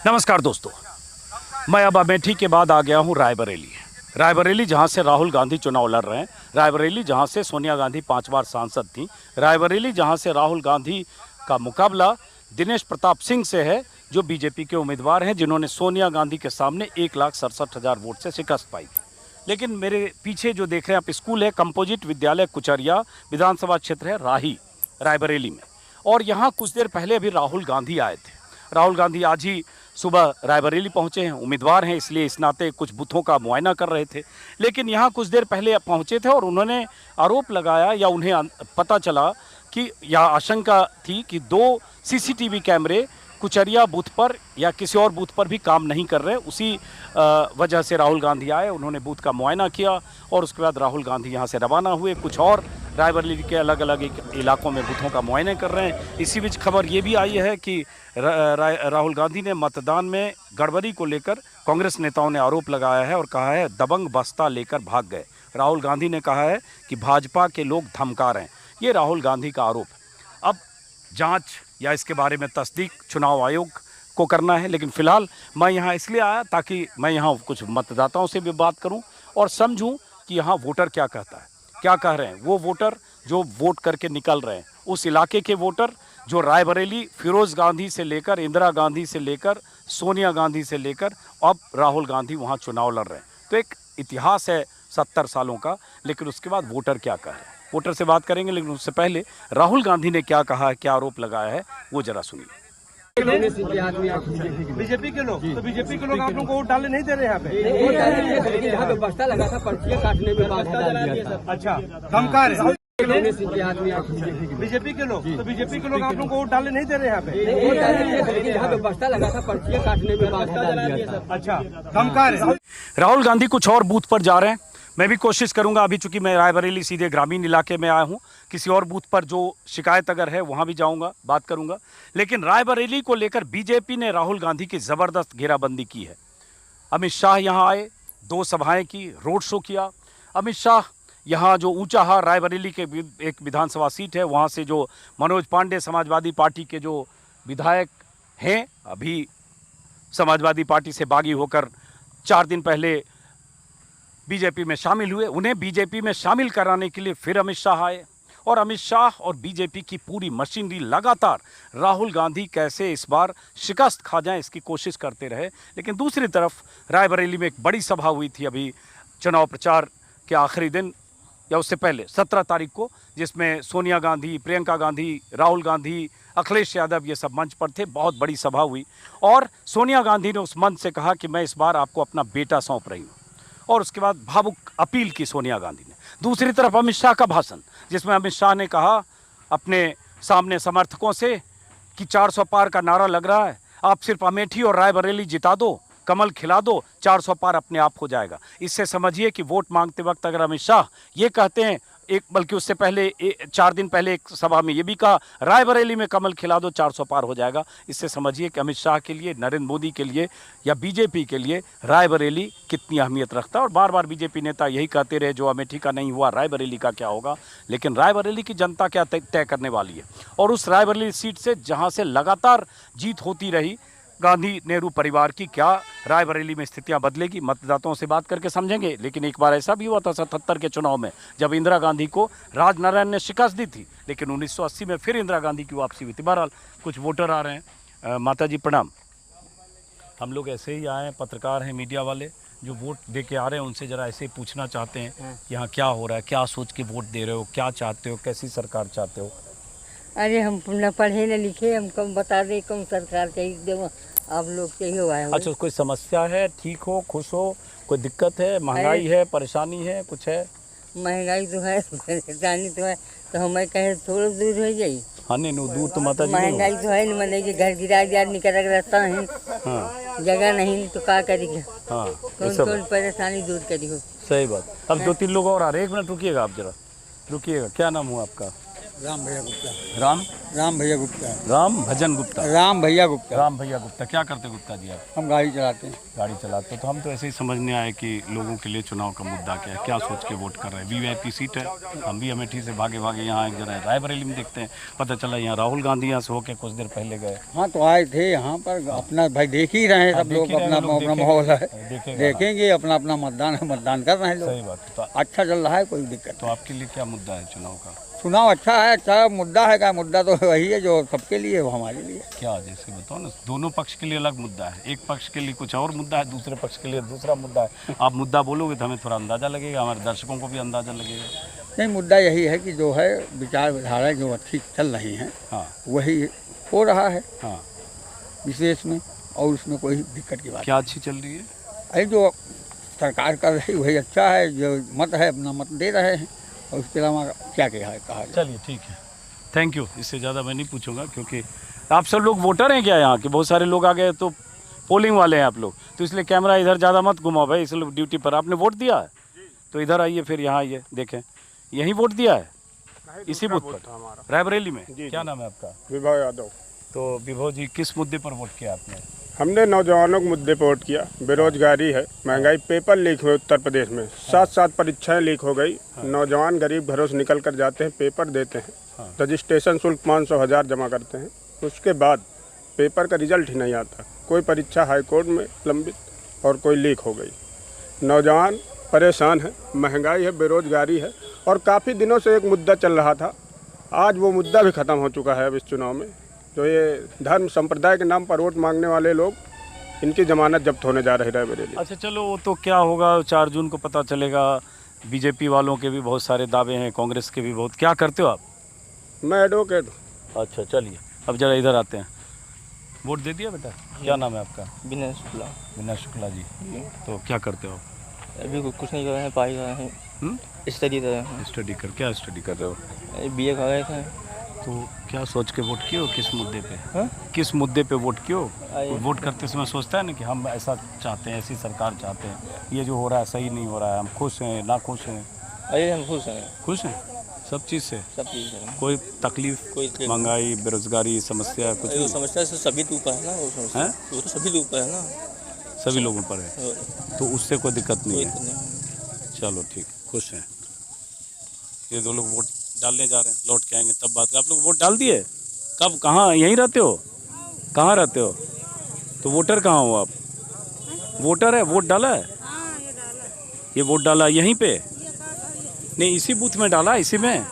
नमस्कार दोस्तों, मैं अब अमेठी के बाद आ गया हूँ रायबरेली जहाँ से राहुल गांधी चुनाव लड़ रहे हैं, रायबरेली जहाँ से सोनिया गांधी 5 बार सांसद थी, रायबरेली जहाँ से राहुल गांधी का मुकाबला दिनेश प्रताप सिंह से है जो बीजेपी के उम्मीदवार हैं जिन्होंने सोनिया गांधी के सामने 1,67,000 वोट से शिकस्त पाई थी। लेकिन मेरे पीछे जो देख रहे हैं आप स्कूल है कंपोजिट विद्यालय कुचरिया, विधानसभा क्षेत्र है राही, रायबरेली में। और यहाँ कुछ देर पहले अभी राहुल गांधी आए थे। राहुल गांधी आज ही सुबह रायबरेली पहुंचे हैं, उम्मीदवार हैं इसलिए इस नाते कुछ बूथों का मुआयना कर रहे थे। लेकिन यहाँ कुछ देर पहले पहुंचे थे और उन्होंने आरोप लगाया या उन्हें पता चला कि यह आशंका थी कि 2 सीसीटीवी कैमरे कुचरिया बूथ पर या किसी और बूथ पर भी काम नहीं कर रहे। उसी वजह से राहुल गांधी आए, उन्होंने बूथ का मुआयना किया और उसके बाद राहुल गांधी यहाँ से रवाना हुए। कुछ और रायबरेली के अलग अलग इलाकों में बूथों का मुआयना कर रहे हैं। इसी बीच खबर ये भी आई है कि राहुल गांधी ने मतदान में गड़बड़ी को लेकर कांग्रेस नेताओं ने आरोप लगाया है और कहा है दबंग बस्ता लेकर भाग गए। राहुल गांधी ने कहा है कि भाजपा के लोग धमका रहे हैं। ये राहुल गांधी का आरोप है। अब जांच या इसके बारे में तस्दीक चुनाव आयोग को करना है, लेकिन फिलहाल मैं यहाँ इसलिए आया ताकि मैं यहाँ कुछ मतदाताओं से भी बात करूँ और समझूँ कि यहाँ वोटर क्या कहता है, क्या कह रहे हैं। वो वोटर जो वोट करके निकल रहे हैं, उस इलाके के वोटर जो रायबरेली फिरोज गांधी से लेकर इंदिरा गांधी से लेकर सोनिया गांधी से लेकर अब राहुल गांधी वहाँ चुनाव लड़ रहे हैं। तो एक इतिहास है 70 सालों का, लेकिन उसके बाद वोटर क्या कह रहे हैं, वोटर से बात करेंगे। लेकिन उससे पहले राहुल गांधी ने क्या कहा है, क्या आरोप लगाया है, वो जरा सुनिए। बीजेपी के लोग तो बीजेपी के लोग आप लोग को वोट डालने नहीं दे रहे यहाँ पे। यहाँ पे बस्ता लगा था, पर्चियाँ काटने में बाधा डाल दिया था। अच्छा, धमकार है बीजेपी के लोग तो बीजेपी के लोग आप लोग को वोट डालने नहीं दे रहे यहाँ पे। यहाँ पे बस्ता लगा था, पर्चियाँ काटने में बाधा डाल दिया था। अच्छा, धमकार है। राहुल गांधी कुछ और बूथ पर जा रहे हैं। मैं भी कोशिश करूंगा, अभी चूंकि मैं रायबरेली सीधे ग्रामीण इलाके में आया हूं, किसी और बूथ पर जो शिकायत अगर है वहां भी जाऊंगा, बात करूंगा। लेकिन रायबरेली को लेकर बीजेपी ने राहुल गांधी की ज़बरदस्त घेराबंदी की है। अमित शाह यहां आए, 2 सभाएं की, रोड शो किया। अमित शाह यहाँ जो ऊंचाहार रायबरेली के एक विधानसभा सीट है, वहाँ से जो मनोज पांडे समाजवादी पार्टी के जो विधायक हैं, अभी समाजवादी पार्टी से बागी होकर 4 दिन पहले बीजेपी में शामिल हुए, उन्हें बीजेपी में शामिल कराने के लिए फिर अमित शाह आए। और अमित शाह और बीजेपी की पूरी मशीनरी लगातार राहुल गांधी कैसे इस बार शिकस्त खा जाएं इसकी कोशिश करते रहे। लेकिन दूसरी तरफ रायबरेली में एक बड़ी सभा हुई थी अभी चुनाव प्रचार के आखिरी दिन या उससे पहले 17 तारीख को, जिसमें सोनिया गांधी, प्रियंका गांधी, राहुल गांधी, अखिलेश यादव ये सब मंच पर थे। बहुत बड़ी सभा हुई और सोनिया गांधी ने उस मंच से कहा कि मैं इस बार आपको अपना बेटा सौंप रही हूँ। और उसके बाद भावुक अपील की सोनिया गांधी ने। दूसरी तरफ अमित शाह का भाषण, जिसमें अमित शाह ने कहा अपने सामने समर्थकों से कि 400 पार का नारा लग रहा है, आप सिर्फ अमेठी और रायबरेली जिता दो, कमल खिला दो, 400 पार अपने आप हो जाएगा। इससे समझिए कि वोट मांगते वक्त अगर अमित शाह ये कहते हैं, एक बल्कि उससे पहले 4 दिन पहले एक सभा में ये भी कहा रायबरेली में कमल खिला दो, 400 पार हो जाएगा। इससे समझिए कि अमित शाह के लिए, नरेंद्र मोदी के लिए या बीजेपी के लिए रायबरेली कितनी अहमियत रखता है। और बार बार बीजेपी नेता यही कहते रहे, जो अमेठी का नहीं हुआ रायबरेली का क्या होगा। लेकिन रायबरेली की जनता क्या तय करने वाली है। और उस रायबरेली सीट से जहाँ से लगातार जीत होती रही गांधी नेहरू परिवार की, क्या रायबरेली में स्थितियां बदलेगी, मतदाताओं से बात करके समझेंगे। लेकिन एक बार ऐसा भी हुआ था 77 के चुनाव में, जब इंदिरा गांधी को राजनारायण ने शिकस्त दी थी, लेकिन 1980 में फिर इंदिरा गांधी की वापसी हुई थी। बहरहाल कुछ वोटर आ रहे हैं। माता जी प्रणाम। हम लोग ऐसे ही आए हैं, पत्रकार हैं, मीडिया वाले जो वोट दे के आ रहे हैं, उनसे ज़रा ऐसे ही पूछना चाहते हैं कि यहाँ क्या हो रहा है, क्या सोच के वोट दे रहे हो, क्या चाहते हो, कैसी सरकार चाहते हो। अरे हम न पढ़े न लिखे, हम कम बता दे कौन सरकार चाहिए देव आप लोग चाहिए हुआ है। अच्छा, कोई समस्या है, ठीक हो, खुश हो, कोई दिक्कत है, महंगाई है, परेशानी है, कुछ है? महंगाई तो है, परेशानी तो है, तो हमें कहे थोड़ा दूर हो जाए। हाँ नहीं दूर तो माता जी महंगाई तो है नहीं, मतलब कि घर गिरा निकल रास्ता नहीं, हाँ जगह नहीं तो क्या करेंगे। हाँ, कौन परेशानी दूर करी हो। सही बात। अब 2-3 लोग और आ रहे हैं, 1 मिनट रुकिएगा, आप जरा रुकिएगा। क्या नाम हुआ आपका? राम भैया गुप्ता। राम राम भैया गुप्ता। राम भजन गुप्ता। राम भैया गुप्ता। राम भैया गुप्ता। क्या करते गुप्ता जी आप? हम गाड़ी चलाते हैं। गाड़ी चलाते हो। तो हम तो ऐसे ही समझने आए कि लोगों के लिए चुनाव का मुद्दा क्या है, क्या सोच के वोट कर रहे हैं। वीवीआईपी सीट है, हम भी अमेठी से भागे भागे यहाँ एक जरा रायबरेली में देखते हैं, पता चला यहाँ राहुल गांधी यहाँ से होके कुछ देर पहले गए। हाँ तो आए थे यहाँ पर, अपना भाई देख ही रहे हैं सब लोग, अपना अपना माहौल है, देखेंगे, अपना अपना मतदान है, मतदान कर रहे हैं लोग। सही बात। तो अच्छा चल रहा है, कोई दिक्कत। तो आपके लिए क्या मुद्दा है चुनाव का? चुनाव अच्छा है, अच्छा मुद्दा है। क्या मुद्दा तो वही है जो सबके लिए, वो हमारे लिए। क्या जैसे बताओ ना, दोनों पक्ष के लिए अलग मुद्दा है, एक पक्ष के लिए कुछ और मुद्दा है, दूसरे पक्ष के लिए दूसरा मुद्दा है। आप मुद्दा बोलोगे तो हमें थोड़ा अंदाज़ा लगेगा, हमारे दर्शकों को भी अंदाज़ा लगेगा। नहीं, मुद्दा यही है कि जो है विचारधारा जो अच्छी चल रही हैं, हाँ वही हो रहा है हाँ। विशेष में, और उसमें कोई दिक्कत की बात क्या अच्छी चल रही है? है। जो सरकार कर रही वही अच्छा है, जो मत है अपना मत दे रहे हैं, और उसके अलावा क्या कहा जाए। चलिए ठीक है, थैंक यू। इससे ज़्यादा मैं नहीं पूछूंगा, क्योंकि आप सब लोग वोटर हैं क्या यहाँ के? बहुत सारे लोग आ गए, तो पोलिंग वाले हैं आप लोग, तो इसलिए कैमरा इधर ज़्यादा मत घुमाओ भाई, इसलिए ड्यूटी पर। आपने वोट दिया है तो इधर आइए, फिर यहाँ आइए, देखें यहीं वोट दिया है, इसी बूथ पर रायबरेली में। क्या नाम है आपका? विभव यादव। तो विभव जी, किस मुद्दे पर वोट किया आपने? हमने नौजवानों के मुद्दे पर वोट किया। बेरोजगारी है, महंगाई, पेपर लीक हुए उत्तर प्रदेश में, 7 परीक्षाएं लीक हो गई। नौजवान गरीब घरों से निकल कर जाते हैं, पेपर देते हैं, रजिस्ट्रेशन शुल्क 500,000 जमा करते हैं, उसके बाद पेपर का रिजल्ट ही नहीं आता। कोई परीक्षा हाईकोर्ट में लंबित और कोई लीक हो गई। नौजवान परेशान है, महंगाई है, बेरोजगारी है, और काफ़ी दिनों से एक मुद्दा चल रहा था, आज वो मुद्दा भी ख़त्म हो चुका है। अब इस चुनाव में जो ये धर्म संप्रदाय के नाम पर वोट मांगने वाले लोग, इनकी जमानत जब्त होने जा रही है रायबरेली। अच्छा चलो, वो तो क्या होगा 4 जून को पता चलेगा। बीजेपी वालों के भी बहुत सारे दावे हैं, कांग्रेस के भी बहुत। क्या करते हो आप? मैं एडवोकेट हूँ। अच्छा चलिए, अब जरा इधर आते हैं। वोट दे दिया बेटा? क्या नाम है आपका? विनय शुक्ला। विनय शुक्ला जी। तो क्या करते हो आप? अभी कुछ नहीं कर रहे हैं, पढ़ाई कर रहे हैं, स्टडी कर रहे हैं। स्टडी कर, क्या स्टडी कर रहे हो? बीए कर रहे थे। तो क्या सोच के वोट किए हो? किस मुद्दे पे? हाँ? किस मुद्दे पे वोट किए हो? वोट करते समय सोचता है ना कि हम ऐसा चाहते हैं, ऐसी सरकार चाहते हैं, ये जो हो रहा है सही नहीं हो रहा है, हम खुश हैं ना खुश हैं? अरे हम खुश हैं। खुश हैं सब चीज़ से? सब चीज़ है। कोई तकलीफ, महंगाई, बेरोजगारी, समस्या कुछ नहीं? समस्या से सभी के ऊपर है ना, वो समस्या हैं? वो तो सभी के ऊपर है ना, सभी लोगों पर है, तो उससे कोई दिक्कत नहीं है। नहीं। चलो ठीक, खुश हैं। ये 2 लोग वोट डालने जा रहे हैं, लौट के आएंगे तब बात। आप लोग वोट डाल दिए? कब, कहाँ? यहीं रहते हो? कहाँ रहते हो? तो वोटर कहाँ हो आप? वोटर है, वोट डाला है? ये वोट डाला यहीं पे? नहीं, इसी बूथ में डाला, इसी में?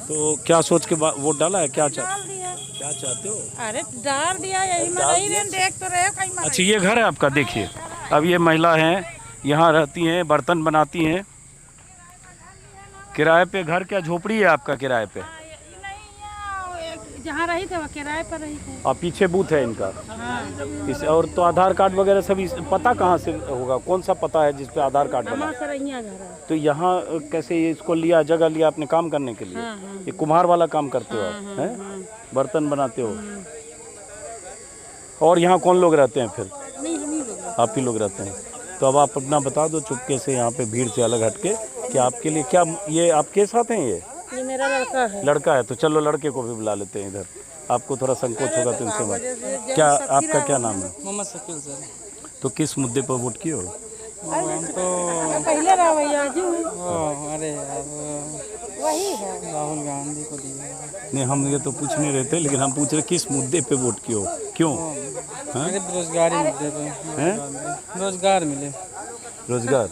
तो क्या सोच के वोट डाला है? क्या चाहते हो? अरे डाल दिया, यही में रही रहे, देख तो रहे हो कहीं। अच्छा, ये घर है आपका? देखिए, अब ये महिला हैं, यहाँ रहती हैं, बर्तन बनाती हैं, किराए पे घर? क्या झोपड़ी है आपका किराए पे? जहाँ रही थे वो किराए पर रही थे। और पीछे बूथ है इनका? इस और तो आधार कार्ड वगैरह सभी, पता कहाँ से होगा? कौन सा पता है जिस पे आधार कार्ड बना? तो यहाँ कैसे ये इसको लिया, जगह लिया अपने काम करने के लिए? ये कुम्हार वाला काम करते हो आप? हैं, बर्तन बनाते हो? और यहाँ कौन लोग रहते हैं फिर? आप ही लोग रहते हैं। तो अब आप अपना बता दो चुपके से, यहाँ पे भीड़ से अलग हटके, कि आपके लिए क्या, ये आपके साथ हैं? ये मेरा लड़का है। लड़का है? तो चलो लड़के को भी बुला लेते हैं इधर, आपको थोड़ा संकोच होगा तो इनसे बात। क्या आपका क्या नाम है? मोहम्मद शकील सर। तो किस मुद्दे पर वोट किए हो? हम तो पहले रवैया जी, अरे यार वही है, राहुल गांधी को दिया। नहीं, हम ये तो पूछ नहीं रहे थे, लेकिन हम पूछ रहे किस मुद्दे पे वोट किए हो, क्यों? अरे बेरोजगारी मुद्दे पे हैं? रोजगार मिले। रोजगार?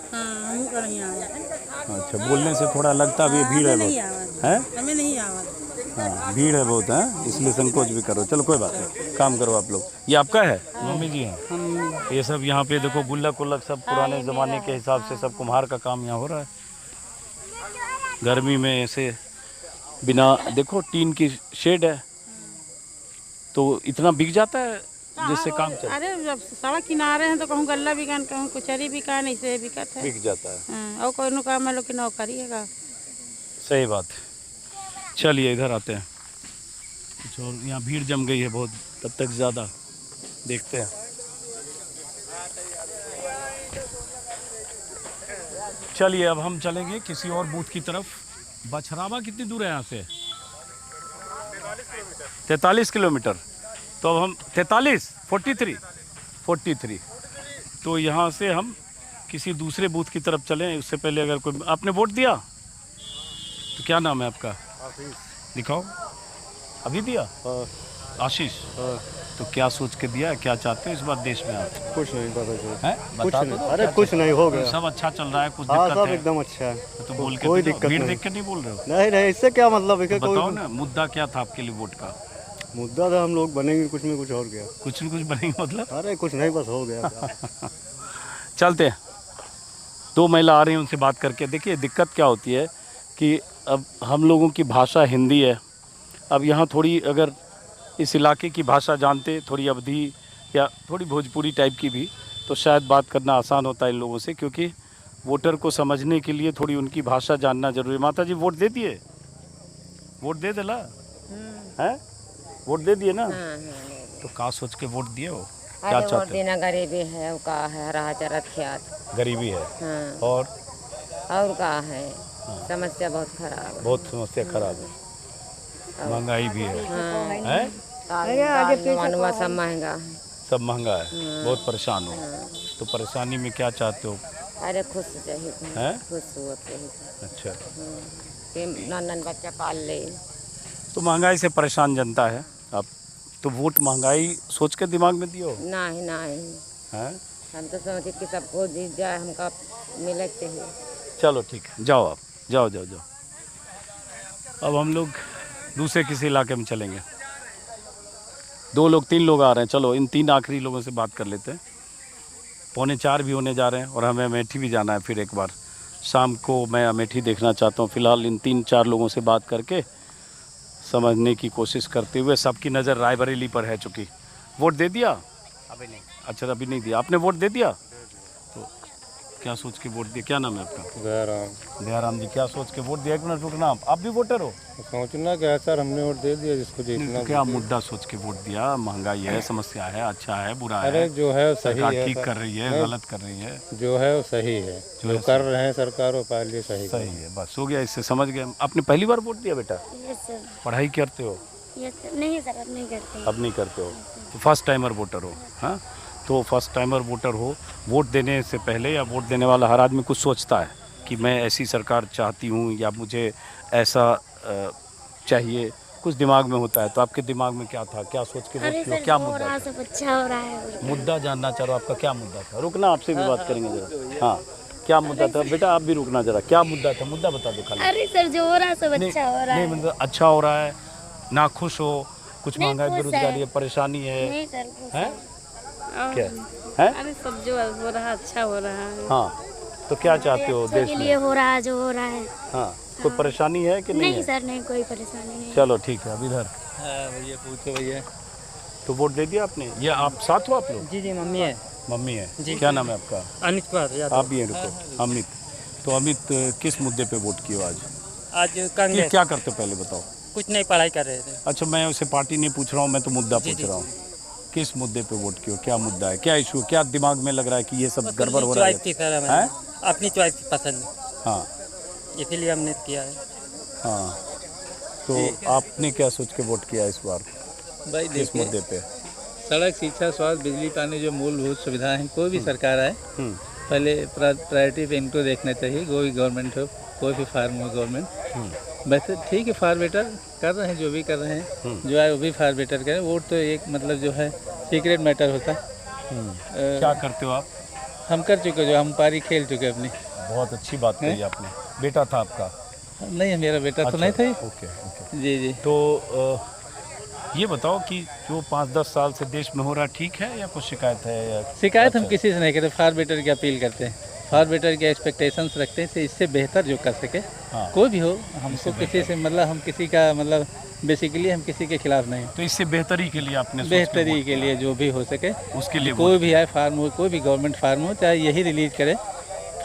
अच्छा, बोलने से थोड़ा लगता भी भीड़ है बहुत, हैं? हमें नहीं आवाज। हाँ, भीड़ है बहुत, है इसलिए संकोच भी करो। चलो कोई बात नहीं, काम करो आप लोग। ये आपका है? मम्मी जी हैं? ये सब यहाँ पे देखो, गुल्लक उल्लक सब पुराने ज़माने के हिसाब से सब कुम्हार का काम यहाँ हो रहा है। गर्मी में ऐसे बिना, देखो टीन की शेड है, तो इतना बिक जाता है जिससे काम चले। अरे जब सड़क किनारे हैं तो कहूँ गल्ला बिकान, कहूँ कुचरी बिकान, ऐसे बिकत है, बिक जाता है। और कोई काम है लोग की नौकरी है। सही बात है। चलिए इधर आते हैं, कुछ और यहाँ भीड़ जम गई है बहुत, तब तक ज़्यादा देखते हैं। चलिए अब हम चलेंगे किसी और बूथ की तरफ। बछरावा कितनी दूर है यहाँ से? 43 किलोमीटर। तो अब हम 43 तो यहाँ से हम किसी दूसरे बूथ की तरफ चलें। उससे पहले अगर कोई आपने वोट दिया तो क्या नाम है आपका? दिखाओ। अभी दिया? आशीष। तो क्या सोच के दिया, क्या चाहते हो इस बार देश में आप? कुछ नहीं पता चला। हैं? बता दो। अरे कुछ नहीं, हो गया। सब अच्छा चल रहा है, कुछ हाँ, दिक्कत सब है? एकदम अच्छा है। तो बोल के कोई तो दिक्कत भीड़ नहीं। देख के नहीं बोल रहे हो? नहीं, इससे क्या मतलब है? बताओ ना, मुद्दा क्या था आपके लिए वोट का? मुद्दा था हम लोग बनेंगे कुछ में, कुछ और क्या। कुछ न कुछ बनेगा मतलब? अरे कुछ नहीं, बस हो गया। चलते हैं। 2 महिला आ रही हैं, उनसे बात करके। देखिए दिक्कत क्या होती है कि अब हम लोगों की भाषा हिंदी है। अब यहाँ थोड़ी अगर इस इलाके की भाषा जानते, थोड़ी अवधी या थोड़ी भोजपुरी टाइप की भी, तो शायद बात करना आसान होता है इन लोगों से, क्योंकि वोटर को समझने के लिए थोड़ी उनकी भाषा जानना जरूरी है। माता जी वोट दे दिए? वोट दे दिला है? वोट दे दिए ना? तो का सोच के वोट दिए हो? क्या वोट चाहते देना गरीबी है, वो का है रहा चरत ख्यात। हो? गरीबी है हाँ, और का है समस्या बहुत खराब है। बहुत समस्या खराब है, महंगाई भी है। हैं? मानवा सब महंगा है। सब महंगा है, बहुत परेशान हो। तो परेशानी में क्या चाहते हो? अरे खुश चाहिए, हैं? खुश हुआ चाहिए अच्छा, कि नन्नन बच्चा पाल ले। तो महंगाई से परेशान जनता है अब। तो वोट महंगाई सोच के दिमाग में दियो? नहीं हैं? हम तो समझे कि सबको जीत जाए, हमका मिले चाहिए। चलो ठीक है, जाओ आप, जाओ। अब हम लोग दूसरे किसी इलाके में चलेंगे। 2 लोग 3 लोग आ रहे हैं। चलो इन 3 आखिरी लोगों से बात कर लेते हैं। 3:45 भी होने जा रहे हैं और हमें अमेठी भी जाना है। फिर एक बार शाम को मैं अमेठी देखना चाहता हूँ। फ़िलहाल इन 3-4 लोगों से बात करके समझने की कोशिश करते हुए, सबकी नज़र रायबरेली पर है चूँकि। वोट दे दिया? अभी नहीं। अच्छा, अभी नहीं दिया। आपने वोट दे दिया? तो क्या सोच के वोट दिया? क्या नाम है आपका? दयाराम जी। क्या सोच के वोट दिया? 1 मिनट रुकना। आप भी वोटर हो? सोचना क्या सर, हमने वोट दे दिया जिसको जीतना। तो क्या मुद्दा सोच के वोट दिया? महंगाई है, समस्या है, अच्छा है, बुरा है? अरे जो है सही सरकार है, ठीक कर रही है, गलत कर रही है? जो है वो सही है, जो कर रहे हैं सरकार वो पाल लिए सही है। बस हो गया, इससे समझ गए। आपने पहली बार वोट दिया बेटा? Yes sir. पढ़ाई करते हो? Yes sir. नहीं सर, अब नहीं करते। अब नहीं करते हो? तो फर्स्ट टाइमर वोटर हो? हाँ, तो फर्स्ट टाइमर वोटर हो। वोट देने से पहले या वोट देने वाला हर आदमी कुछ सोचता है कि मैं ऐसी सरकार चाहती हूँ या मुझे ऐसा चाहिए, कुछ दिमाग में होता है। तो आपके दिमाग में क्या था? क्या सोच के वोट अरे किया? सर, क्या जो हो मुद्दा रहा था? सब अच्छा हो रहा है। मुद्दा जानना चाह रहा हूँ, आपका क्या मुद्दा था? रुकना, आपसे भी बात करेंगे जरा। हाँ, क्या मुद्दा था बेटा? आप भी रुकना जरा। क्या मुद्दा था? मुद्दा बता दो खाली। अरे सर, जो हो रहा है सब अच्छा हो रहा है। नहीं मतलब अच्छा हो रहा है ना? खुश हो? कुछ नहीं, महंगाई खुश बेरोजगारी है। है, परेशानी है? नहीं सर, खुश हैं? और क्या है? अरे सब जो हो रहा है अच्छा हो रहा है। हाँ, तो क्या चाहते हो अच्छे देश के में? लिए हो रहा है जो हो रहा है। हाँ, कोई परेशानी है कि नहीं नहीं है? सर, नहीं कोई परेशानी नहीं। चलो ठीक है। अब इधर भैया पूछो भैया। तो वोट दे दिया आपने? ये आप साथ हो आप लोग? जी मम्मी है। मम्मी है जी। क्या नाम है आपका? अमित कुमार। आप भी हैं? रुको, अमित। तो अमित, किस मुद्दे पे वोट किए आज? आज कांग्रेस। क्या करते हो पहले बताओ? कुछ नहीं, पढ़ाई कर रहे थे। अच्छा, मैं उसे पार्टी नहीं पूछ रहा हूँ, मैं तो मुद्दा पूछ रहा हूँ। किस मुद्दे पे वोट किए? क्या मुद्दा है? क्या इशू? क्या दिमाग में लग रहा है कि ये सब गड़बड़ हो रहा है? चॉइस थी सर हमें, अपनी चॉइस पसंद, हाँ इसीलिए हमने किया है। हाँ। तो आपने क्या सोच के वोट किया इस बार? भाई किस मुद्दे पे? सड़क, शिक्षा, स्वास्थ्य, बिजली, पानी जो मूलभूत सुविधाएं हैं, कोई भी सरकार आए पहले प्रायोरिटी पे इनको देखना चाहिए। कोई गवर्नमेंट हो, कोई भी फार्म हो गवर्नमेंट। वैसे ठीक है, फार बेटर कर रहे हैं, जो भी कर रहे हैं, जो है वो भी फार बेटर करें। वोट तो एक मतलब जो है सीक्रेट मैटर होता है। क्या करते हो आप? हम कर चुके, जो हम पारी खेल चुके अपनी। बहुत अच्छी बात कही आपने। बेटा था आपका? नहीं, मेरा बेटा तो नहीं था। Okay okay. जी। तो ये बताओ कि जो 5-10 साल से देश में हो रहा ठीक है या कुछ शिकायत है? या शिकायत हम किसी से नहीं करते, फार बेटर की अपील करते हैं। फार बेटर के एक्सपेक्टेशंस रखते हैं, इससे बेहतर जो कर सके। हाँ। कोई भी हो, हमको किसी से मतलब, हम किसी का मतलब बेसिकली हम किसी के खिलाफ नहीं। तो इससे बेहतरी के लिए आपने बेहतरी के लिए जो भी हो सके उसके लिए कोई भी आए, फार्म हो, कोई भी गवर्नमेंट फार्म हो, चाहे यही रिलीज करे,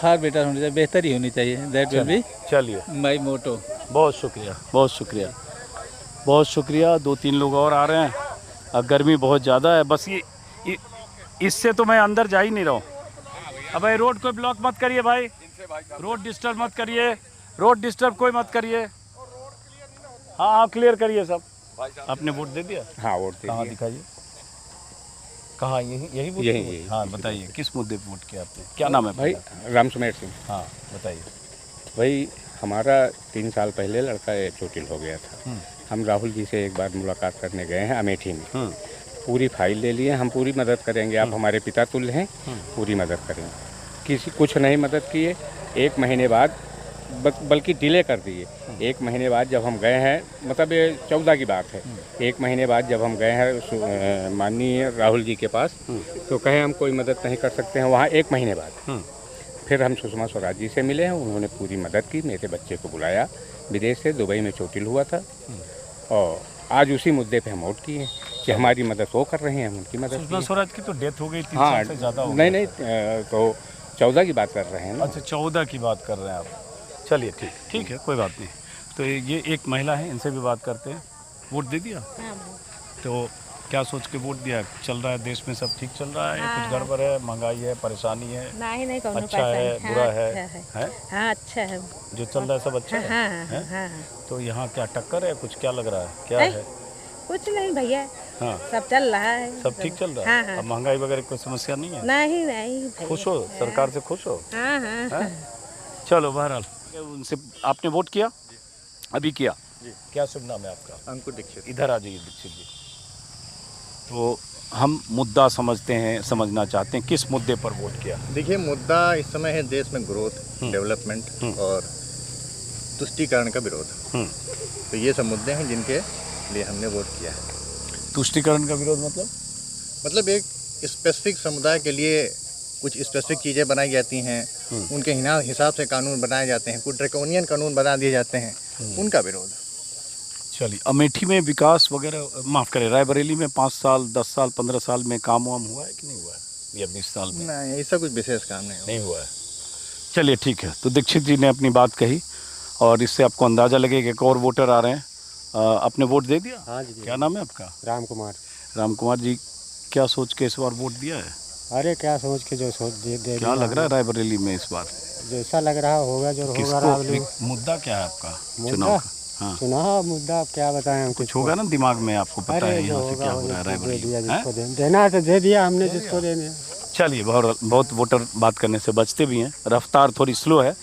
फार बेटर होनी चाहिए, बेहतरी होनी चाहिए। दैट विल बी चलिए माई मोटो। बहुत शुक्रिया, बहुत शुक्रिया, बहुत शुक्रिया। 2-3 लोग और आ रहे हैं। अब गर्मी बहुत ज़्यादा है, बस ये इससे तो मैं अंदर जा ही नहीं रहा हूँ। अब भाई रोड कोई ब्लॉक मत करिए भाई, रोड डिस्टर्ब मत करिए, रोड डिस्टर्ब कोई मत करिए। हाँ हाँ, क्लियर करिए सब। आपने वोट दे दिया? हाँ, वोट दे कहाँ दिया। दिखाइए, कहाँ? यही वोट यही, किया? यही। हाँ बताइए, किस मुद्दे पे वोट किया आपने? क्या नाम है भाई आपका? रामसुमेर सिंह। हाँ बताइए। भाई हमारा 3 साल पहले लड़का चोटिल हो गया था। हम राहुल जी से एक बार मुलाकात करने गए हैं अमेठी में। पूरी फाइल ले लिए, हम पूरी मदद करेंगे, आप हमारे पिता तुल्य हैं, पूरी मदद करेंगे। किसी कुछ नहीं मदद किए। 1 महीने बाद बल्कि डिले कर दिए। 1 महीने बाद जब हम गए हैं, मतलब ये 14 की बात है, 1 महीने बाद जब हम गए हैं माननीय राहुल जी के पास, तो कहे हम कोई मदद नहीं कर सकते हैं वहाँ 1 महीने बाद। फिर हम सुषमा स्वराज जी से मिले हैं, उन्होंने पूरी मदद की। मेरे बच्चे को बुलाया विदेश से, दुबई में चोटिल हुआ था, और आज उसी मुद्दे पे हम वोट किए कि हमारी मदद वो कर रहे हैं, हम उनकी मदद सुषमा की। स्वराज की तो डेथ हो गई 3 हाँ, साल से ज़्यादा हो नहीं गया नहीं था। तो 14 की बात कर रहे हैं ना। अच्छा 14 की बात कर रहे हैं आप। चलिए ठीक है, कोई बात नहीं। तो ये एक महिला है, इनसे भी बात करते हैं। वोट दे दिया? तो क्या सोच के वोट दिया? चल रहा है देश में, सब ठीक चल रहा है? कुछ गड़बड़ है, महंगाई है, परेशानी है? नहीं अच्छा है, बुरा है? हाँ अच्छा है। जो चल रहा है सब अच्छा है? हाँ। तो यहाँ क्या टक्कर है? कुछ क्या लग रहा है, क्या है? कुछ नहीं भैया, हाँ सब चल रहा है। सब ठीक चल रहा है? अब महंगाई वगैरह कोई समस्या नहीं है? नहीं भैया। खुश हो, सरकार से खुश हो? हाँ। चलो बहरहाल, उनसे आपने वोट किया? अभी किया? क्या शुभ नाम है आपका? अंकुर दीक्षित। इधर आ जाइए दीक्षित जी। तो हम मुद्दा समझना चाहते हैं, किस मुद्दे पर वोट किया? देखिए, मुद्दा इस समय है देश में ग्रोथ, डेवलपमेंट और तुष्टीकरण का विरोध। तो ये सब मुद्दे हैं जिनके लिए हमने वोट किया है। तुष्टीकरण का विरोध मतलब एक स्पेसिफिक समुदाय के लिए कुछ स्पेसिफिक चीज़ें बनाई जाती हैं, उनके हिसाब से कानून बनाए जाते हैं, कुछ ड्रैकोनियन कानून बना दिए जाते हैं, उनका विरोध। चलिए, अमेठी में विकास वगैरह, माफ़ करें, रायबरेली में 5 साल 10 साल 15 साल में काम वाम हुआ है कि नहीं हुआ है? या 20 साल में? नहीं, ऐसा कुछ विशेष काम नहीं हुआ है। चलिए ठीक है। तो दीक्षित जी ने अपनी बात कही, और इससे आपको अंदाज़ा लगेगा कि एक और वोटर आ रहे हैं। आपने वोट दे दिया? हाँ जी। क्या नाम है आपका? राम कुमार। राम कुमार जी, क्या सोच के इस बार वोट दिया है? अरे क्या सोच के जो सोच दे क्या लग रहा है रायबरेली में इस बार? जैसा लग रहा होगा जो होगा। किसको मुद्दा क्या है आपका चुनाव का? हाँ, चुनाव मुद्दा आप क्या बताएं हम? कुछ होगा ना दिमाग में, आपको पता है यहाँ से क्या हो रहा है रायबरेली में? देना है तो दे दिया हमने, जिसको देने। चलिए, बहुत वोटर बात करने से बचते भी हैं, रफ्तार थोड़ी स्लो है,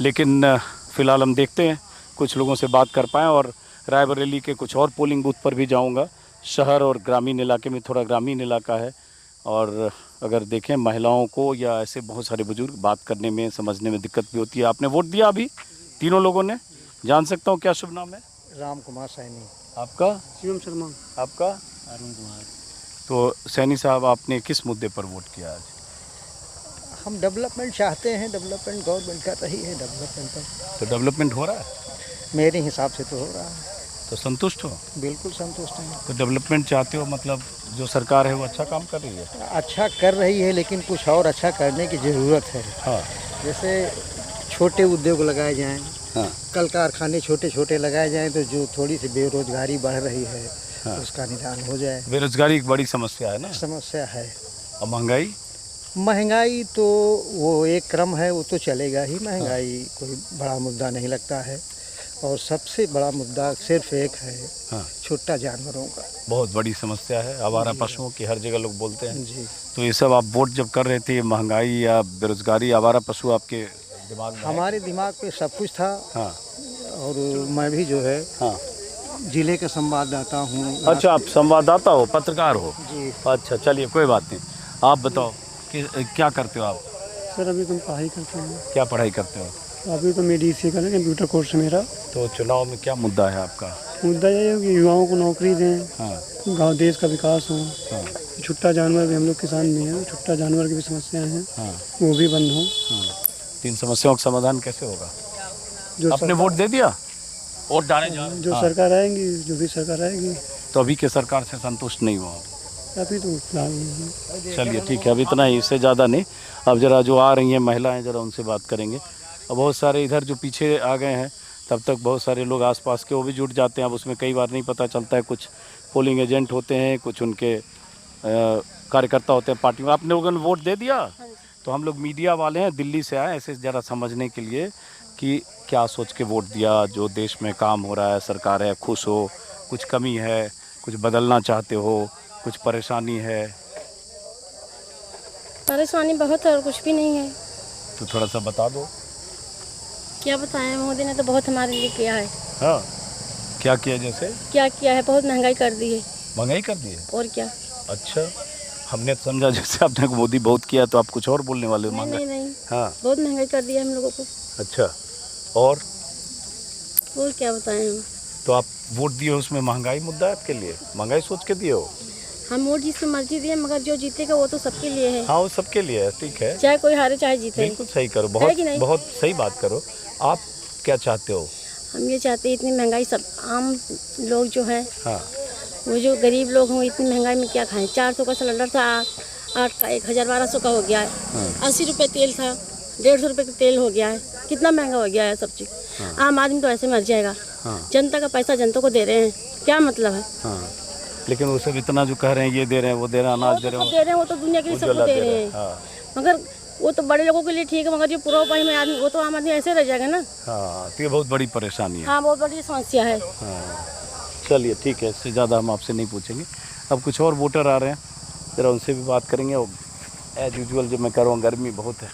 लेकिन फ़िलहाल हम देखते हैं कुछ लोगों से बात कर पाएँ। और रायबरेली के कुछ और पोलिंग बूथ पर भी जाऊंगा। शहर और ग्रामीण इलाके में, थोड़ा ग्रामीण इलाका है, और अगर देखें महिलाओं को या ऐसे बहुत सारे बुजुर्ग बात करने में, समझने में दिक्कत भी होती है। आपने वोट दिया अभी तीनों लोगों ने? जान सकता हूँ क्या शुभ नाम है? राम कुमार सैनी। आपका? शिवम शर्मा। आपका? अरुण कुमार। तो सैनी साहब, आपने किस मुद्दे पर वोट किया आज? हम डेवलपमेंट चाहते हैं, डेवलपमेंट गवर्नमेंट कर रही है, डेवलपमेंट पर तो डेवलपमेंट हो रहा है? मेरे हिसाब से तो हो रहा है। तो संतुष्ट हो? बिल्कुल संतुष्ट हैं। तो डेवलपमेंट चाहते हो, मतलब जो सरकार है वो अच्छा काम कर रही है? अच्छा कर रही है, लेकिन कुछ और अच्छा करने की ज़रूरत है। हाँ। जैसे छोटे उद्योग लगाए जाएं, हाँ। कल कारखाने छोटे छोटे लगाए जाएं, तो जो थोड़ी सी बेरोजगारी बढ़ रही है, हाँ। उसका निदान हो जाए। बेरोजगारी एक बड़ी समस्या है ना? समस्या है। और महंगाई? महंगाई तो वो एक क्रम है, वो तो चलेगा ही। महंगाई कोई बड़ा मुद्दा नहीं लगता है। और सबसे बड़ा मुद्दा सिर्फ एक है, छोटा जानवरों का। बहुत बड़ी समस्या है, आवारा पशुओं की, हर जगह लोग बोलते हैं जी। तो ये सब आप वोट जब कर रहे थे, महंगाई या बेरोजगारी, आवारा पशु आपके दिमाग में? हमारे दिमाग पे सब कुछ था। हाँ। और मैं भी जो है, हाँ, जिले का संवाददाता हूँ। अच्छा, आप संवाददाता हो, पत्रकार हो? जी। अच्छा, चलिए कोई बात नहीं। आप बताओ कि क्या करते हो आप? सर अभी तुम पढ़ाई करते हैं। क्या पढ़ाई करते हो? अभी तो मैं DC का कंप्यूटर कोर्स है मेरा। तो चुनाव में क्या मुद्दा है आपका? मुद्दा ये है कि युवाओं को नौकरी दें, हाँ। गांव देश का विकास हो। हाँ। छुट्टा जानवर भी, हम लोग किसान भी हैं, छुट्टा जानवर की भी समस्याएं हैं, हाँ। वो भी बंद हो। हाँ। 3 समस्याओं का समाधान कैसे होगा? जो आपने वोट दे दिया? वोट डाले जा रहे? जो हाँ। सरकार आएंगी, जो भी सरकार आएगी। तो अभी के सरकार से संतुष्ट नहीं हो? अभी तो फिलहाल नहीं। चलिए ठीक है, अब इतना ही, इससे ज़्यादा नहीं। अब जरा जो आ रही हैं महिलाएं, जरा उनसे बात करेंगे। और बहुत सारे इधर जो पीछे आ गए हैं, तब तक बहुत सारे लोग आसपास के वो भी जुट जाते हैं। अब उसमें कई बार नहीं पता चलता है, कुछ पोलिंग एजेंट होते हैं, कुछ उनके कार्यकर्ता होते हैं पार्टी में। आपने लोगों ने वोट दे दिया? तो हम लोग मीडिया वाले हैं, दिल्ली से आए ऐसे ज़रा समझने के लिए कि क्या सोच के वोट दिया, जो देश में काम हो रहा है, सरकार है, खुश हो कुछ कमी है, कुछ बदलना चाहते हो, कुछ परेशानी है? परेशानी बहुत है और कुछ भी नहीं है। तो थोड़ा सा बता दो। क्या बताएं, मोदी ने तो बहुत हमारे लिए किया है। हाँ, क्या किया? जैसे क्या किया है, बहुत महंगाई कर दी है। महंगाई कर दी है? और क्या। अच्छा, हमने तो समझा जैसे आपने मोदी बहुत किया तो आप कुछ और बोलने वाले हो। नहीं महंगाई? नहीं नहीं, हाँ, बहुत महंगाई कर दी है हम लोगों को। अच्छा, और क्या बताएं हम। तो आप वोट दिए हो, उसमें महंगाई मुद्दा है आपके लिए? महंगाई सोच के दिए हो? हम वोट जिससे मर्जी दिए, मगर जो जीतेगा वो तो सबके लिए है। हाँ, वो सबके लिए है, ठीक है, चाहे कोई हारे चाहे जीते। बिल्कुल सही करो, है कि नहीं? बहुत सही बात करो। आप क्या चाहते हो? हम ये चाहते हैं इतनी महंगाई, सब आम लोग जो है, हाँ, वो जो गरीब लोग हैं, इतनी महंगाई में क्या खाएं। 400 का सिलेंडर था, 8 का 1000-1200 का हो गया है। 80 रुपये तेल था, 150 रुपये का तेल हो गया है। कितना महंगा हो गया है सब चीज़। आम आदमी तो ऐसे मर जाएगा। जनता का पैसा जनता को दे रहे हैं, क्या मतलब है। हाँ, लेकिन वो सब इतना जो कह रहे हैं, ये दे रहे हैं, वो दे रहे हैं, अनाज दे रहे हैं, वो तो दुनिया के लिए सबको दे रहे हैं। मगर वो तो बड़े लोगों के लिए ठीक है, मगर जो पूरा उपाय में आदमी, वो तो आम आदमी ऐसे रह जाएगा ना। हाँ, तो ये बहुत बड़ी परेशानी है। हाँ, बहुत बड़ी समस्या है। हाँ, चलिए ठीक है, इससे ज़्यादा हम आपसे नहीं पूछेंगे। अब कुछ और वोटर आ रहे हैं, ज़रा उनसे भी बात करेंगे। और एज यूजुअल जो मैं कर रहा हूँ, गर्मी बहुत है,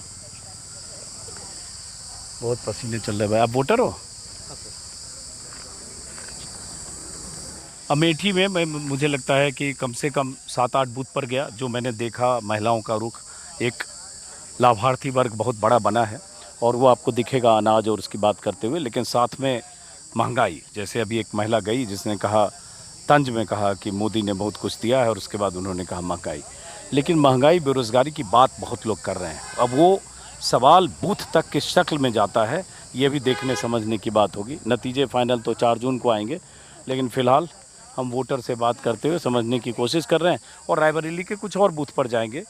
बहुत पसीने चल रहे हैं। भाई, आप वोटर हो? अमेठी में मुझे लगता है कि कम से कम 7-8 बूथ पर गया, जो मैंने देखा महिलाओं का रुख, एक लाभार्थी वर्ग बहुत बड़ा बना है, और वो आपको दिखेगा अनाज और उसकी बात करते हुए, लेकिन साथ में महंगाई। जैसे अभी एक महिला गई जिसने कहा, तंज में कहा कि मोदी ने बहुत कुछ दिया है, और उसके बाद उन्होंने कहा महंगाई। लेकिन महंगाई, बेरोज़गारी की बात बहुत लोग कर रहे हैं। अब वो सवाल बूथ तक किस शक्ल में जाता है, ये भी देखने समझने की बात होगी। नतीजे फाइनल तो 4 जून को आएंगे, लेकिन फ़िलहाल हम वोटर से बात करते हुए समझने की कोशिश कर रहे हैं। और रायबरेली के कुछ और बूथ पर जाएंगे,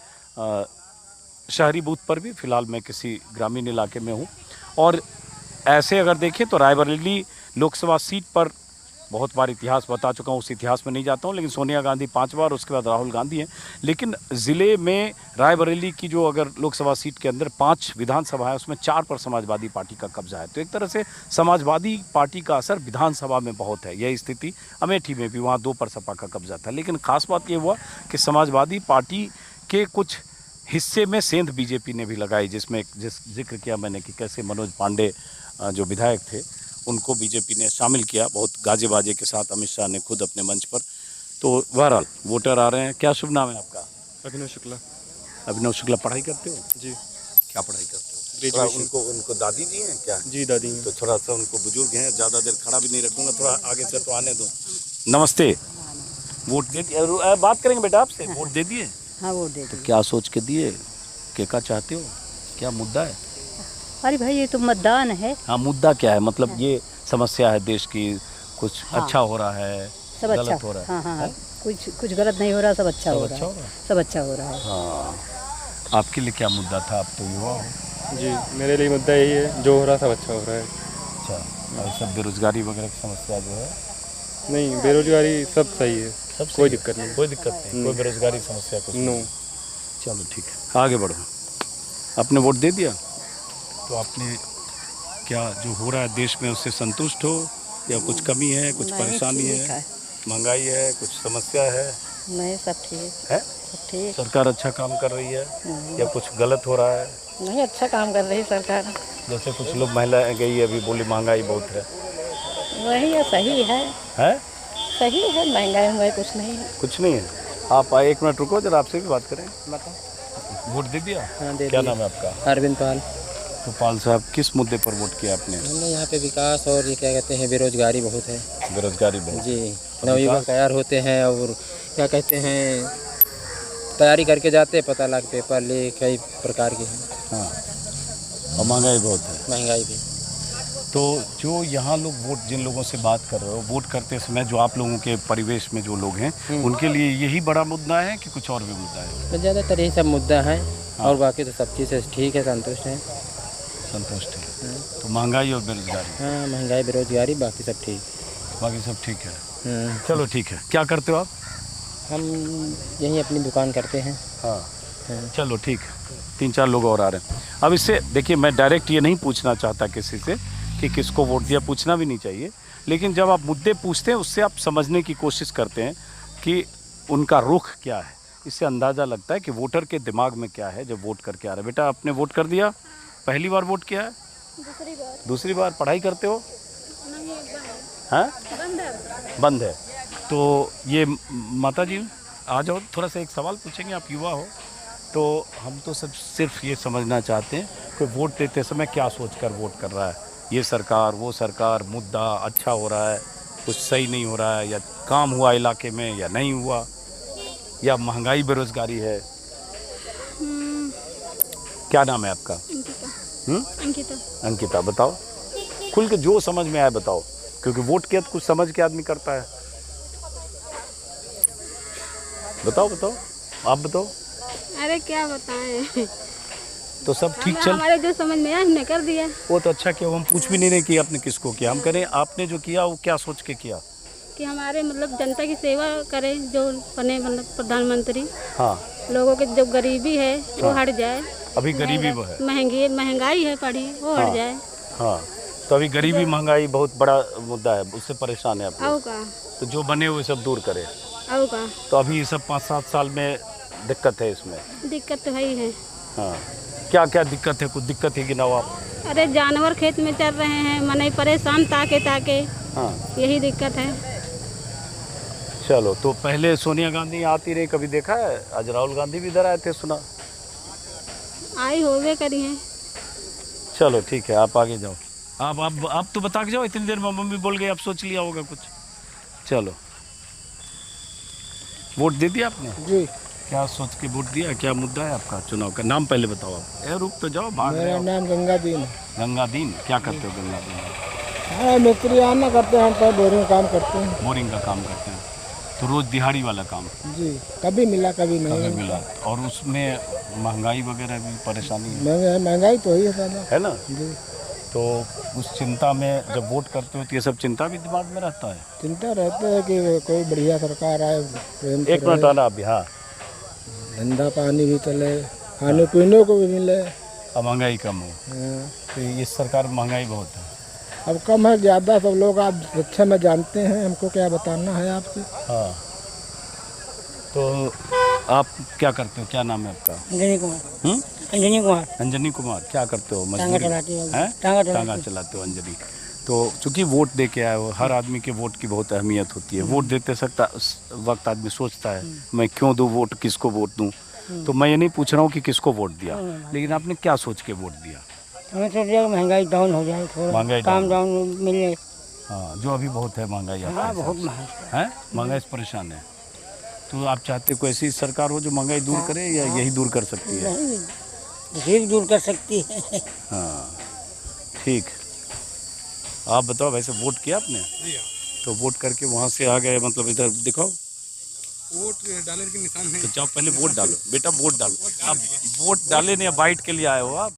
शहरी बूथ पर भी। फ़िलहाल मैं किसी ग्रामीण इलाके में हूँ, और ऐसे अगर देखें तो रायबरेली लोकसभा सीट पर बहुत बार इतिहास बता चुका हूँ, उस इतिहास में नहीं जाता हूँ, लेकिन सोनिया गांधी 5 बार, उसके बाद राहुल गांधी हैं। लेकिन ज़िले में रायबरेली की जो अगर लोकसभा सीट के अंदर 5 विधानसभा है, उसमें 4 पर समाजवादी पार्टी का कब्जा है। तो एक तरह से समाजवादी पार्टी का असर विधानसभा में बहुत है। यही स्थिति अमेठी में भी, वहाँ 2 पर सपा का कब्जा था। लेकिन ख़ास बात ये हुआ कि समाजवादी पार्टी के कुछ हिस्से में सेंध बीजेपी ने भी लगाई, जिसमें जिक्र किया मैंने कि कैसे मनोज पांडे जो विधायक थे, उनको बीजेपी ने शामिल किया बहुत गाजे बाजे के साथ, अमित शाह ने खुद अपने मंच पर। तो बहरहाल वोटर आ रहे हैं। क्या शुभ नाम है आपका? अभिनव शुक्ला। अभिनव शुक्ला, पढ़ाई करते हो? जी। क्या पढ़ाई करते हो? ग्रेजुएशन। उनको दादी जी हैं क्या? जी, दादी हैं। तो थोड़ा सा उनको, बुजुर्ग हैं, ज़्यादा देर खड़ा भी नहीं रखूँगा, थोड़ा आगे से तो आने दो। नमस्ते। वोट दे दिए? बात करेंगे बेटा आपसे। वोट दे दिए? हाँ, वोट दे दिए। क्या सोच के दिए? क्या चाहते हो? क्या मुद्दा है? अरे भाई, ये तो मतदान है। हाँ, मुद्दा क्या है? मतलब ये समस्या है देश की, कुछ अच्छा हो रहा है, सब गलत अच्छा हो रहा है? हाँ, कुछ गलत नहीं हो रहा, सब अच्छा हो रहा है। सब अच्छा हो रहा है। हाँ, आपके लिए क्या मुद्दा था? आप तो युवा हो। जी, मेरे लिए मुद्दा यही है, जो हो रहा सब अच्छा हो रहा है। अच्छा, और सब बेरोजगारी वगैरह की समस्या जो है? नहीं, बेरोजगारी सब सही है, सब कोई दिक्कत नहीं। कोई दिक्कत नहीं, कोई बेरोजगारी समस्या कुछ नो। चलो ठीक है, आगे बढ़ो। आपने वोट दे दिया, तो आपने क्या जो हो रहा है देश में उससे संतुष्ट हो, या कुछ कमी है, कुछ परेशानी है, महंगाई है, कुछ समस्या है? नहीं, सब ठीक है। सब ठीक। सरकार अच्छा काम कर रही है या कुछ गलत हो रहा है? नहीं, अच्छा काम कर रही है सरकार। जैसे कुछ लोग, महिलाएं गई अभी, बोली महंगाई बहुत है। वही है, सही है। हैं? सही है, महंगाई कुछ नहीं है। कुछ नहीं है। आप 1 मिनट रुको, जरा आपसे भी बात करें। वोट दे दिया? हाँ, दे क्या दिया। नाम है आपका? अरविंद पाल। तो पाल साहब, किस मुद्दे पर वोट किया आपने? हमने यहाँ पे विकास और ये क्या कहते हैं, बेरोजगारी बहुत है। बेरोजगारी बहुत? जी, नवयुवक तैयार होते हैं और क्या कहते हैं, तैयारी करके जाते हैं, पता लग पेपर लीक कई प्रकार के हैं। हाँ, और महंगाई बहुत है। महंगाई भी। तो जो यहाँ लोग वोट, जिन लोगों से बात कर रहे हो, वोट करते समय जो आप लोगों के परिवेश में जो लोग हैं, उनके लिए यही बड़ा मुद्दा है कि कुछ और भी मुद्दा है? ज़्यादातर यही सब मुद्दा है। हाँ। और बाकी तो सब चीज़ ठीक है, संतुष्ट है। संतुष्ट है। तो महंगाई और बेरोजगारी? हाँ, महंगाई बेरोजगारी, बाकी सब ठीक। बाकी सब ठीक है। चलो ठीक है। क्या करते हो आप? हम यहीं अपनी दुकान करते हैं। हाँ, चलो ठीक है। 3-4 लोग और आ रहे हैं। अब इससे देखिए, मैं डायरेक्ट ये नहीं पूछना चाहता किसी से कि किसको वोट दिया, पूछना भी नहीं चाहिए, लेकिन जब आप मुद्दे पूछते हैं उससे आप समझने की कोशिश करते हैं कि उनका रुख क्या है। इससे अंदाज़ा लगता है कि वोटर के दिमाग में क्या है जब वोट करके आ रहे हैं। बेटा आपने वोट कर दिया, पहली बार वोट किया है? दूसरी बार पढ़ाई करते हो? हाँ, बंद है। तो ये माता जी आ जाओ, थोड़ा सा एक सवाल पूछेंगे, आप युवा हो तो हम तो सब सिर्फ ये समझना चाहते हैं कि वोट देते समय क्या सोचकर वोट कर रहा है। ये सरकार, वो सरकार, मुद्दा अच्छा हो रहा है, कुछ सही नहीं हो रहा है, या काम हुआ इलाके में या नहीं हुआ, या महंगाई बेरोजगारी है। क्या नाम है आपका? अंकिता। अंकिता, बताओ खुल के जो समझ में आए बताओ, क्योंकि वोट किया तो कुछ समझ के आदमी करता है। बताओ बताओ, आप बताओ। अरे क्या बताएं, तो सब ठीक चल, हमारे जो समझ में आया हमने कर दिया। वो तो अच्छा किया, हम पूछ भी नहीं रहे कि आपने किसको किया, हम कह रहे हैं आपने जो किया वो क्या सोच के किया। कि हमारे मतलब जनता की सेवा करें, जो बने मतलब प्रधानमंत्री, हाँ, लोगों की जो गरीबी है वो हट जाए। अभी गरीबी वो है, महंगाई है पड़ी, वो हट जाए। हाँ, तो अभी गरीबी महंगाई बहुत बड़ा मुद्दा है, उससे परेशान है आप लोग। तो जो बने हुए सब दूर करे। तो अभी ये सब 5-7 साल में दिक्कत है, इसमें दिक्कत तो है। हाँ, क्या क्या दिक्कत है? कुछ दिक्कत है कि ना आप? अरे जानवर खेत में चल रहे हैं, मने परेशान ताके ताके। हाँ, यही दिक्कत है। चलो, तो पहले सोनिया गांधी आती रही, कभी देखा है? आज राहुल गांधी भी इधर आए थे, सुना? आई होवे करी हैं। चलो ठीक है, आप आगे जाओ। आप तो बता के जाओ, इतनी देर में मम्मी बोल गई, आप सोच लिया होगा कुछ। चलो, वोट दे दिया आपने? जी। क्या सोच के वोट दिया? क्या मुद्दा है आपका चुनाव का? नाम पहले बताओ आप। रुक तो जाओ, भाग रहे हो। मेरा नाम गंगादीन। गंगादीन, क्या करते हो गंगादीन? हाँ, मिस्त्री आना करते हैं, हम पर बोरिंग काम करते हैं। बोरिंग का काम करते हैं, तो रोज दिहाड़ी वाला काम? जी, कभी मिला कभी नहीं मिला। और उसमें महंगाई वगैरह भी परेशानी है? महंगाई तो ही है ना जी। तो उस चिंता में जब वोट करते हो तो ये सब चिंता भी दिमाग में रहता है? चिंता रहता है कि कोई बढ़िया सरकार आए, प्रेम से एक मिनट आना अभी। हाँ, धंधा पानी भी चले, खाने पीने को भी मिले, अब महंगाई कम हो। तो इस सरकार में महंगाई बहुत है। अब कम है ज़्यादा, सब लोग आप अच्छा में जानते हैं, हमको क्या बताना है आपसे। हाँ, तो आप क्या करते हो? क्या नाम है आपका? अंजनी कुमार। अंजनी कुमार। अंजनी कुमार, क्या करते हो? टांगा चलाती हो? टांगा चलाते हो अंजनी। तो चूंकि वोट दे के आए हो, हर आदमी के वोट की बहुत अहमियत होती है। वोट देते वक्त आदमी सोचता है मैं क्यों दूँ वोट, किसको वोट दूँ। तो मैं ये नहीं पूछ रहा हूँ कि किसको वोट दिया, लेकिन आपने क्या सोच के वोट दिया? हमें सोच दिया महंगाई डाउन हो जाए, थोड़ा महंगाई काम डाउन मिले। हाँ, जो अभी बहुत है महंगाई है, बहुत महंगाई से परेशान है। तो आप चाहते कोई ऐसी सरकार हो जो महंगाई दूर करे, या यही दूर कर सकती है? नहीं, दूर कर सकती है। हाँ, ठीक। आप बताओ, वैसे वोट किया आपने? तो वोट करके वहाँ से आ गए, मतलब इधर दिखाओ वोट डालने के निशान है। तो जाओ पहले वोट डालो बेटा, वोट डालो। अब वोट डाले नहीं, बाइट के लिए आए हो आप?